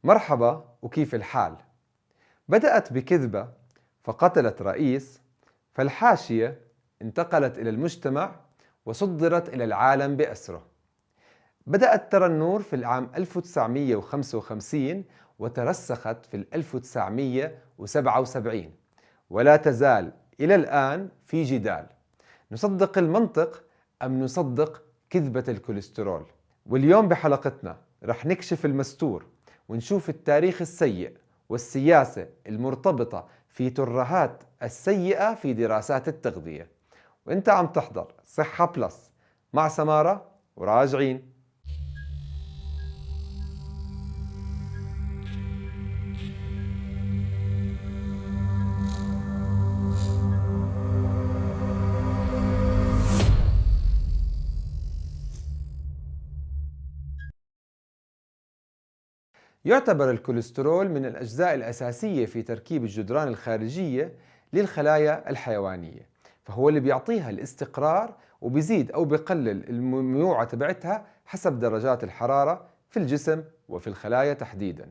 مرحبا وكيف الحال؟ بدأت بكذبة فقتلت رئيس، فالحاشية انتقلت إلى المجتمع وصدرت إلى العالم بأسره. بدأت ترى النور في العام 1955 وترسخت في 1977، ولا تزال إلى الآن في جدال: نصدق المنطق أم نصدق كذبة الكوليسترول؟ واليوم بحلقتنا رح نكشف المستور ونشوف التاريخ السيء والسياسة المرتبطة في ترهات السيئة في دراسات التغذية. وانت عم تحضر صحة بلس مع سمارة، وراجعين. يعتبر الكوليسترول من الأجزاء الأساسية في تركيب الجدران الخارجية للخلايا الحيوانية، فهو اللي بيعطيها الاستقرار وبيزيد أو بيقلل الميوعة تبعتها حسب درجات الحرارة في الجسم وفي الخلايا تحديداً.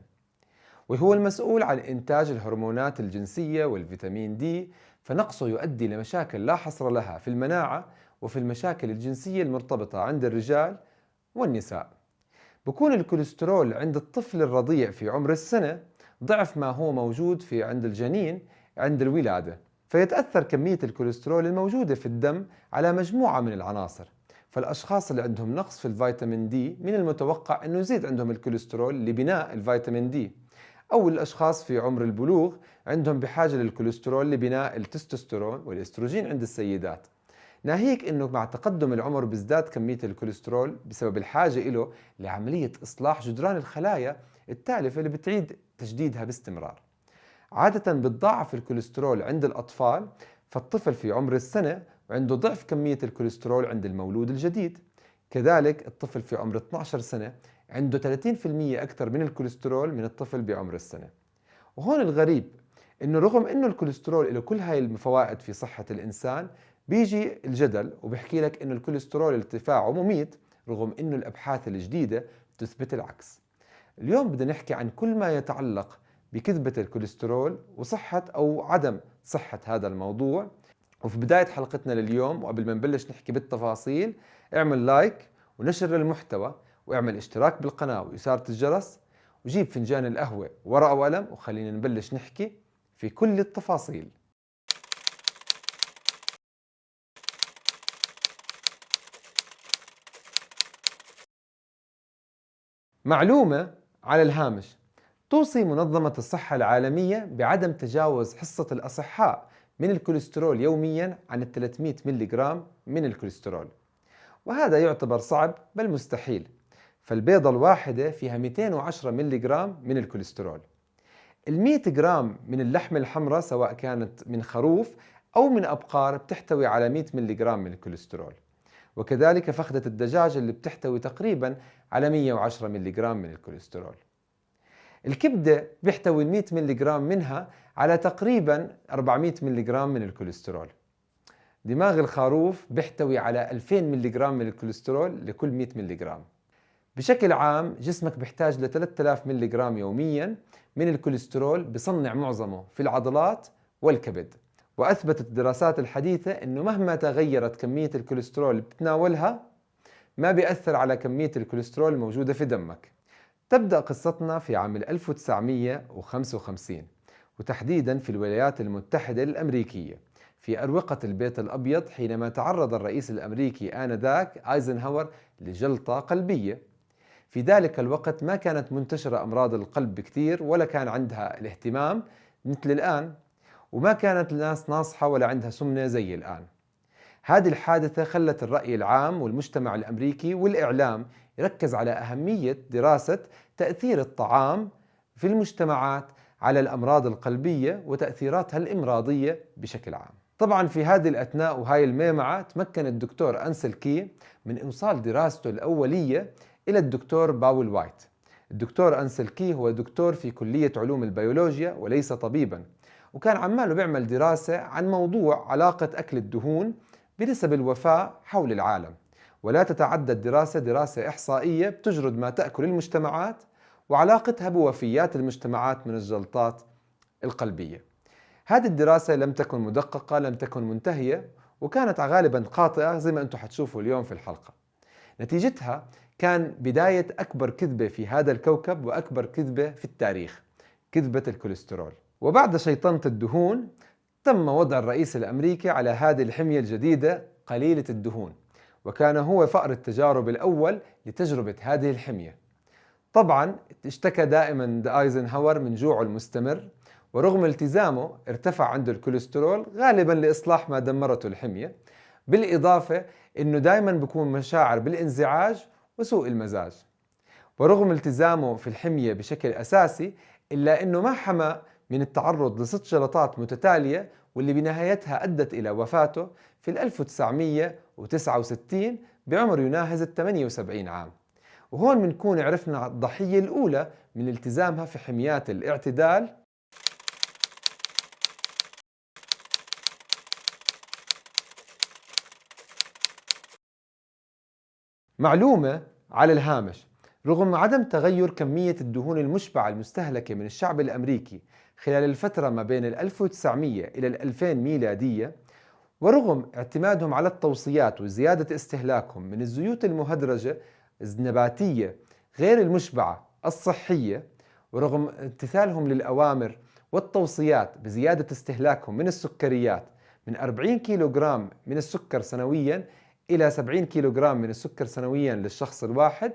وهو المسؤول عن إنتاج الهرمونات الجنسية والفيتامين دي، فنقصه يؤدي لمشاكل لا حصر لها في المناعة وفي المشاكل الجنسية المرتبطة عند الرجال والنساء. بكون الكوليسترول عند الطفل الرضيع في عمر السنة ضعف ما هو موجود في عند الجنين عند الولادة، فيتأثر كمية الكوليسترول الموجودة في الدم على مجموعة من العناصر. فالأشخاص اللي عندهم نقص في الفيتامين دي من المتوقع أنه يزيد عندهم الكوليسترول لبناء الفيتامين دي، أو الأشخاص في عمر البلوغ عندهم بحاجة للكوليسترول لبناء التستوستيرون والإستروجين عند السيدات. ناهيك أنه مع تقدم العمر بيزداد كمية الكوليسترول بسبب الحاجة له لعملية إصلاح جدران الخلايا التالفة اللي بتعيد تجديدها باستمرار. عادة بتضاعف الكوليسترول عند الأطفال، فالطفل في عمر السنة عنده ضعف كمية الكوليسترول عند المولود الجديد. كذلك الطفل في عمر 12 سنة عنده 30% أكثر من الكوليسترول من الطفل بعمر السنة. وهون الغريب إنه رغم إنه الكوليسترول له كل هاي الفوائد في صحة الإنسان، بيجي الجدل وبيحكي لك إنه الكوليسترول ارتفاعه مميت، رغم إنه الأبحاث الجديدة تثبت العكس. اليوم بدنا نحكي عن كل ما يتعلق بكذبة الكوليسترول وصحة أو عدم صحة هذا الموضوع. وفي بداية حلقتنا لليوم، وقبل ما نبلش نحكي بالتفاصيل، اعمل لايك ونشر المحتوى، واعمل اشتراك بالقناة وإثارة الجرس، وجيب فنجان القهوة ورقة وقلم، وخلينا نبلش نحكي في كل التفاصيل. معلومة على الهامش: توصي منظمة الصحة العالمية بعدم تجاوز حصة الأصحاء من الكوليسترول يومياً عن 300 ملغ من الكوليسترول، وهذا يعتبر صعب بل مستحيل، فالبيضة الواحدة فيها 210 ملغ من الكوليسترول. 100 جرام من اللحمة الحمراء سواء كانت من خروف أو من أبقار بتحتوي على 100 ملغ من الكوليسترول، وكذلك فخدة الدجاج اللي بتحتوي تقريبا على 110 ملغ من الكوليسترول. الكبدة بيحتوي 100 ملغ منها على تقريبا 400 ملغ من الكوليسترول. دماغ الخروف بيحتوي على 2000 ملغ من الكوليسترول لكل 100 ملغ. بشكل عام جسمك بيحتاج ل 3000 ملغ يوميا من الكوليسترول، بصنع معظمه في العضلات والكبد. وأثبتت الدراسات الحديثة أنه مهما تغيرت كمية الكوليسترول اللي بتتناولها، ما بيأثر على كمية الكوليسترول الموجودة في دمك. تبدأ قصتنا في عام 1955، وتحديدا في الولايات المتحدة الأمريكية، في أروقة البيت الأبيض، حينما تعرض الرئيس الأمريكي آنذاك آيزنهاور لجلطة قلبية. في ذلك الوقت ما كانت منتشرة أمراض القلب كثير، ولا كان عندها الاهتمام مثل الآن، وما كانت الناس ناصحة ولا عندها سمنة زي الآن. هذه الحادثة خلت الرأي العام والمجتمع الأمريكي والإعلام يركز على أهمية دراسة تأثير الطعام في المجتمعات على الأمراض القلبية وتأثيراتها الإمراضية بشكل عام. طبعا في هذه الأثناء وهاي الميمعة تمكن الدكتور أنسل كي من إوصال دراسته الأولية إلى الدكتور باول وايت. الدكتور أنسل كي هو دكتور في كلية علوم البيولوجيا وليس طبيبا، وكان عماله بيعمل دراسة عن موضوع علاقة أكل الدهون بنسب الوفاة حول العالم. ولا تتعدى الدراسة دراسة إحصائية بتجرد ما تأكل المجتمعات وعلاقتها بوفيات المجتمعات من الجلطات القلبية. هذه الدراسة لم تكن مدققة، لم تكن منتهية، وكانت غالبا خاطئة زي ما أنتم حتشوفوا اليوم في الحلقة. نتيجتها كان بداية أكبر كذبة في هذا الكوكب وأكبر كذبة في التاريخ، كذبة الكوليسترول. وبعد شيطنة الدهون تم وضع الرئيس الأمريكي على هذه الحمية الجديدة قليلة الدهون، وكان هو فأر التجارب الأول لتجربة هذه الحمية. طبعا اشتكى دائما ايزنهاور من جوعه المستمر، ورغم التزامه ارتفع عنده الكوليسترول غالبا لإصلاح ما دمرته الحمية، بالإضافة أنه دائما بيكون مشاعر بالانزعاج وسوء المزاج. ورغم التزامه في الحمية بشكل أساسي إلا أنه ما حمى من التعرض ل6 جلطات متتالية، واللي بنهايتها أدت إلى وفاته في 1969 بعمر يناهز 78 عام. وهون بنكون عرفنا الضحية الأولى من التزامها في حميات الاعتدال. معلومة على الهامش: رغم عدم تغير كمية الدهون المشبعة المستهلكة من الشعب الأمريكي خلال الفترة ما بين 1900 إلى 2000 ميلادية، ورغم اعتمادهم على التوصيات وزيادة استهلاكهم من الزيوت المهدرجة النباتية غير المشبعة الصحية، ورغم امتثالهم للأوامر والتوصيات بزيادة استهلاكهم من السكريات من 40 كيلوغرام من السكر سنويا إلى 70 كيلوغرام من السكر سنويا للشخص الواحد،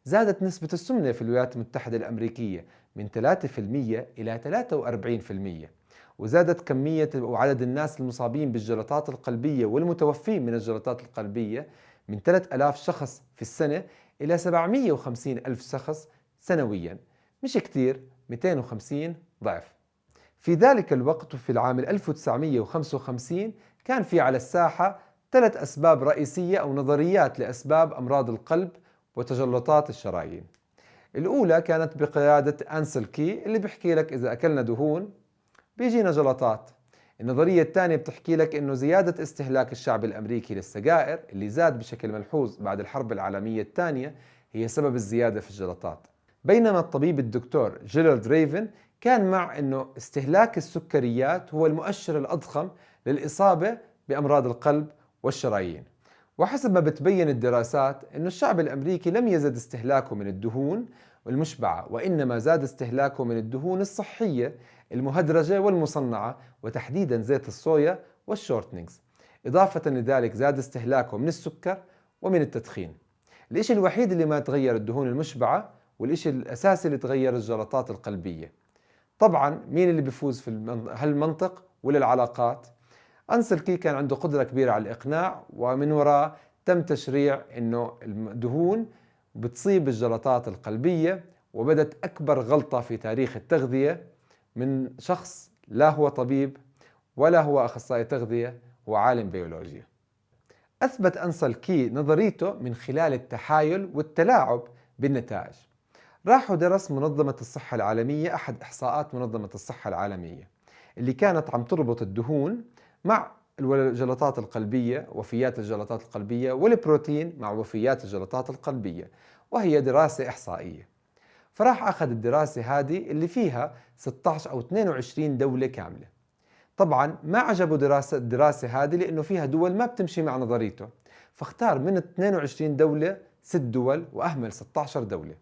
زادت نسبة السمنة في الولايات المتحدة الأمريكية من 3% إلى 43%، وزادت كمية وعدد الناس المصابين بالجلطات القلبية والمتوفين من الجلطات القلبية من 3000 شخص في السنة إلى 750 ألف شخص سنويا، مش كتير، 250 ضعف. في ذلك الوقت وفي العام 1955 كان في على الساحة 3 أسباب رئيسية أو نظريات لأسباب أمراض القلب وتجلطات الشرايين. الأولى كانت بقيادة أنسل كي اللي بيحكي لك إذا أكلنا دهون بيجينا جلطات. النظرية الثانية بتحكي لك إنه زيادة استهلاك الشعب الأمريكي للسجائر اللي زاد بشكل ملحوظ بعد الحرب العالمية الثانية هي سبب الزيادة في الجلطات. بينما الطبيب الدكتور جيرالد ريفن كان مع إنه استهلاك السكريات هو المؤشر الأضخم للإصابة بأمراض القلب والشرايين. وحسب ما بتبين الدراسات إنه الشعب الأمريكي لم يزد استهلاكه من الدهون المشبعة، وإنما زاد استهلاكه من الدهون الصحية المهدرجة والمصنعة، وتحديدا زيت الصويا والشورتنينجز. إضافة لذلك زاد استهلاكه من السكر ومن التدخين. الإشي الوحيد اللي ما تغير الدهون المشبعة، والإشي الأساسي اللي تغير الجلطات القلبية. طبعا مين اللي بيفوز في هالمنطق ولا العلاقات؟ أنسل كي كان عنده قدرة كبيرة على الإقناع، ومن وراء تم تشريع إنه الدهون بتصيب الجلطات القلبية، وبدت أكبر غلطة في تاريخ التغذية من شخص لا هو طبيب ولا هو أخصائي تغذية، هو عالم بيولوجيا. أثبت أنسل كي نظريته من خلال التحايل والتلاعب بالنتائج. راح درس منظمة الصحة العالمية، أحد إحصاءات منظمة الصحة العالمية اللي كانت عم تربط الدهون مع الجلطات القلبية، وفيات الجلطات القلبية، والبروتين مع وفيات الجلطات القلبية، وهي دراسة إحصائية. فراح أخذ الدراسة هذه اللي فيها 16 أو 22 دولة كاملة. طبعا ما عجبه الدراسة هذه لأنه فيها دول ما بتمشي مع نظريته، فاختار من 22 دولة 6 دول وأهمل 16 دولة.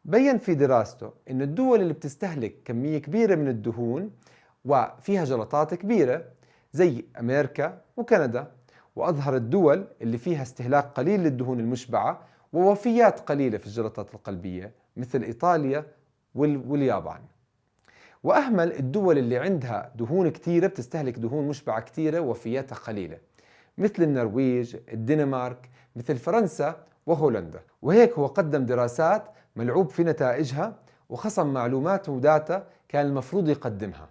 بين في دراسته إن الدول اللي بتستهلك كمية كبيرة من الدهون وفيها جلطات كبيرة زي أمريكا وكندا، وأظهر الدول اللي فيها استهلاك قليل للدهون المشبعة ووفيات قليلة في الجلطات القلبية مثل إيطاليا واليابان. وأهمل الدول اللي عندها دهون كتيرة، بتستهلك دهون مشبعة كتيرة ووفياتها قليلة، مثل النرويج، الدنمارك، مثل فرنسا وهولندا. وهيك هو قدم دراسات ملعوب في نتائجها، وخصم معلومات وداتا كان المفروض يقدمها.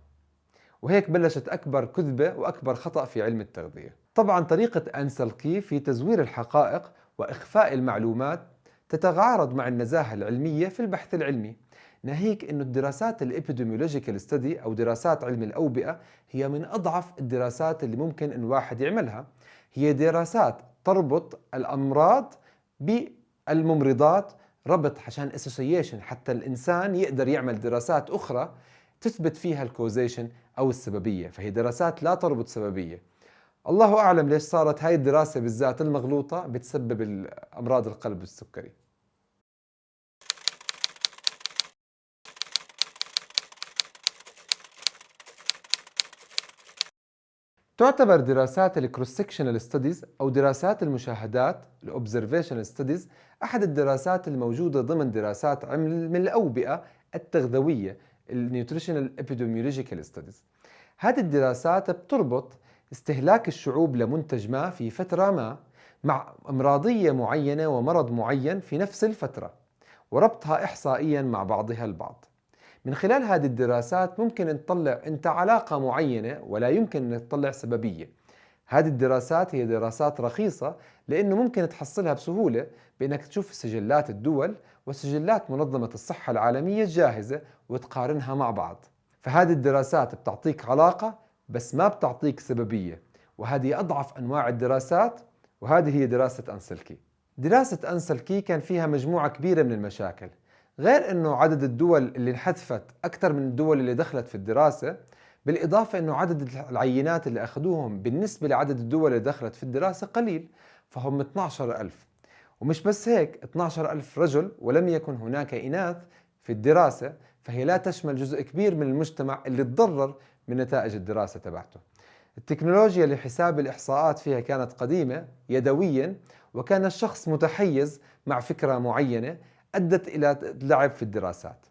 وهيك بلشت أكبر كذبة وأكبر خطأ في علم التغذية. طبعا طريقة أنسل كي في تزوير الحقائق وإخفاء المعلومات تتعارض مع النزاهة العلمية في البحث العلمي، ناهيك إنه الدراسات الإبيديميولوجيكال ستدي أو دراسات علم الأوبئة هي من أضعف الدراسات اللي ممكن إن واحد يعملها. هي دراسات تربط الأمراض بالممرضات ربط عشان اسوسيشن، حتى الإنسان يقدر يعمل دراسات أخرى تثبت فيها الكوزيشن أو السببية، فهي دراسات لا تربط سببية. الله أعلم ليش صارت هاي الدراسة بالذات المغلوطة بتسبب أمراض القلب والسكري. تعتبر دراسات الكروس سكشنال ستديز أو دراسات المشاهدات الأوبزرفيشنال ستديز أحد الدراسات الموجودة ضمن دراسات علم الأوبئة التغذوية النيوتريشنال ابيديميولوجيكال ستديز. هذه الدراسات بتربط استهلاك الشعوب لمنتج ما في فترة ما مع أمراضية معينة ومرض معين في نفس الفترة، وربطها إحصائيا مع بعضها البعض. من خلال هذه الدراسات ممكن نطلع انت علاقة معينة، ولا يمكن ان تطلع سببية. هذه الدراسات هي دراسات رخيصة لانه ممكن تحصلها بسهولة بانك تشوف سجلات الدول وسجلات منظمة الصحة العالمية الجاهزة وتقارنها مع بعض. فهذه الدراسات بتعطيك علاقة بس ما بتعطيك سببية، وهذه اضعف انواع الدراسات، وهذه هي دراسة أنسلكي. دراسة أنسلكي كان فيها مجموعة كبيرة من المشاكل، غير أنه عدد الدول اللي انحذفت أكثر من الدول اللي دخلت في الدراسة، بالإضافة أنه عدد العينات اللي أخذوهم بالنسبة لعدد الدول اللي دخلت في الدراسة قليل، فهم 12,000. ومش بس هيك، 12,000 رجل ولم يكن هناك إناث في الدراسة، فهي لا تشمل جزء كبير من المجتمع اللي تضرر من نتائج الدراسة تبعته. التكنولوجيا لحساب الإحصاءات فيها كانت قديمة يدويا، وكان الشخص متحيز مع فكرة معينة أدت إلى اللعب في الدراسات.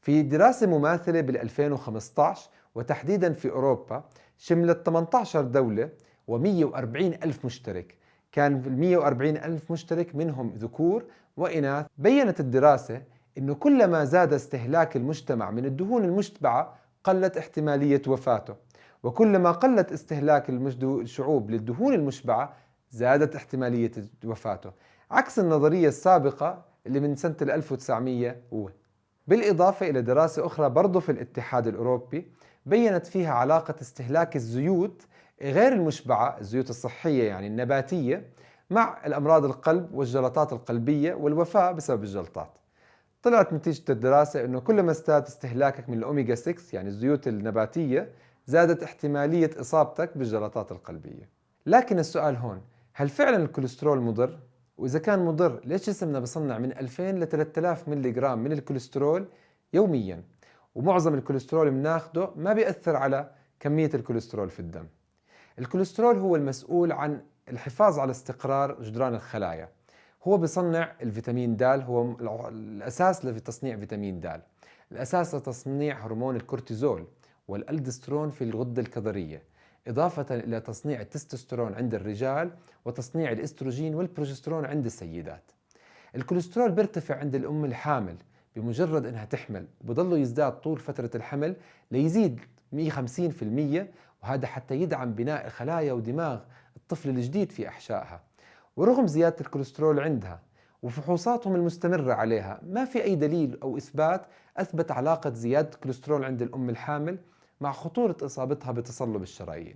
في دراسة مماثلة بال2015 وتحديدا في أوروبا شملت 18 دولة و140 ألف مشترك، كان في 140 ألف مشترك منهم ذكور وإناث. بيّنت الدراسة أنه كلما زاد استهلاك المجتمع من الدهون المشبعة قلت احتمالية وفاته، وكلما قلت استهلاك الشعوب للدهون المشبعة زادت احتمالية وفاته، عكس النظرية السابقة اللي من سنة 1900. بالإضافة إلى دراسة أخرى برضو في الاتحاد الأوروبي بيّنت فيها علاقة استهلاك الزيوت غير المشبعة، الزيوت الصحية يعني النباتية، مع الأمراض القلب والجلطات القلبية والوفاة بسبب الجلطات. طلعت نتيجة الدراسة أنه كلما ازداد استهلاكك من الأوميغا 6 يعني الزيوت النباتية زادت احتمالية إصابتك بالجلطات القلبية. لكن السؤال هون، هل فعلا الكوليسترول مضر؟ وإذا كان مضر ليش جسمنا بصنع من 2000 ل 3000 ملي جرام من الكوليسترول يوميا، ومعظم الكوليسترول اللي بناخده ما بيأثر على كمية الكوليسترول في الدم؟ الكوليسترول هو المسؤول عن الحفاظ على استقرار جدران الخلايا، هو بيصنع الفيتامين د، هو الأساس لتصنيع فيتامين د، الأساس لتصنيع هرمون الكورتيزول والألدسترون في الغدة الكظرية، إضافة إلى تصنيع التستوستيرون عند الرجال وتصنيع الإستروجين والبروجسترون عند السيدات. الكوليسترول بيرتفع عند الأم الحامل بمجرد أنها تحمل، وبضله يزداد طول فترة الحمل ليزيد 150%، وهذا حتى يدعم بناء خلايا ودماغ الطفل الجديد في أحشائها. ورغم زيادة الكوليسترول عندها وفحوصاتهم المستمرة عليها ما في أي دليل أو إثبات أثبت علاقة زيادة الكوليسترول عند الأم الحامل مع خطورة إصابتها بتصلب الشرايين.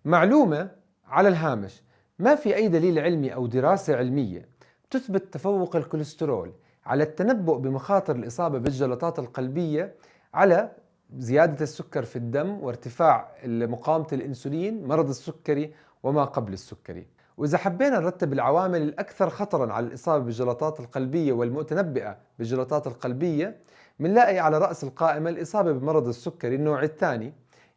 معلومة على الهامش، ما في أي دليل علمي أو دراسة علمية تثبت تفوق الكوليسترول على التنبؤ بمخاطر الإصابة بالجلطات القلبية على زيادة السكر في الدم وارتفاع مقاومة الأنسولين، مرض السكري وما قبل السكري. وإذا حبينا نرتب العوامل الأكثر خطراً على الإصابة بالجلطات القلبية والمتنبئة بالجلطات القلبية، منلاقي على رأس القائمة الإصابة بمرض السكري النوع الثاني،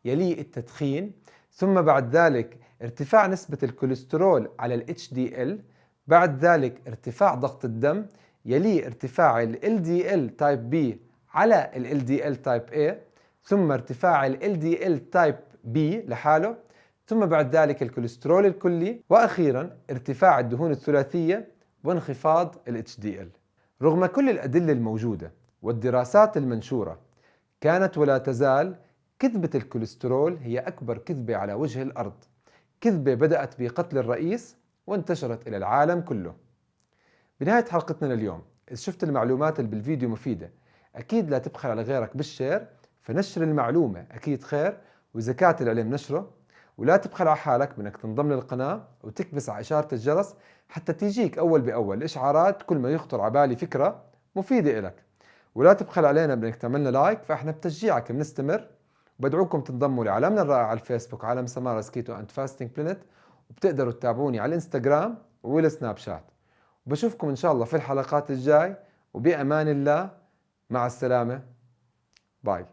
يليه التدخين، ثم بعد ذلك ارتفاع نسبة الكوليسترول على ال HDL، بعد ذلك ارتفاع ضغط الدم، يليه ارتفاع ال LDL type B على ال LDL type A، ثم ارتفاع ال LDL type B لحاله، ثم بعد ذلك الكوليسترول الكلي، وأخيرا ارتفاع الدهون الثلاثية وانخفاض ال HDL. رغم كل الأدلة الموجودة والدراسات المنشورة، كانت ولا تزال كذبة الكوليسترول هي أكبر كذبة على وجه الأرض، كذبة بدأت بقتل الرئيس وانتشرت إلى العالم كله. بنهاية حلقتنا لليوم، إذا شفت المعلومات اللي بالفيديو مفيدة أكيد لا تبخل على غيرك بالشير، فنشر المعلومة أكيد خير، وإذا كانت العلم نشره ولا تبخل على حالك بأنك تنضم للقناة وتكبس على إشارة الجرس حتى تيجيك أول بأول إشعارات كل ما يخطر على بالي فكرة مفيدة إلك. ولا تبخل علينا بأنك تعملنا لايك، فإحنا بتشجيعك بنستمر. وبدعوكم تنضموا لعالمنا الرائع على الفيسبوك، عالم سمارة كيتو أند فاستنج بلانت، وبتقدروا تتابعوني على الانستغرام والسناب شات. وبشوفكم إن شاء الله في الحلقات الجاي، وبأمان الله. مع السلامة. باي.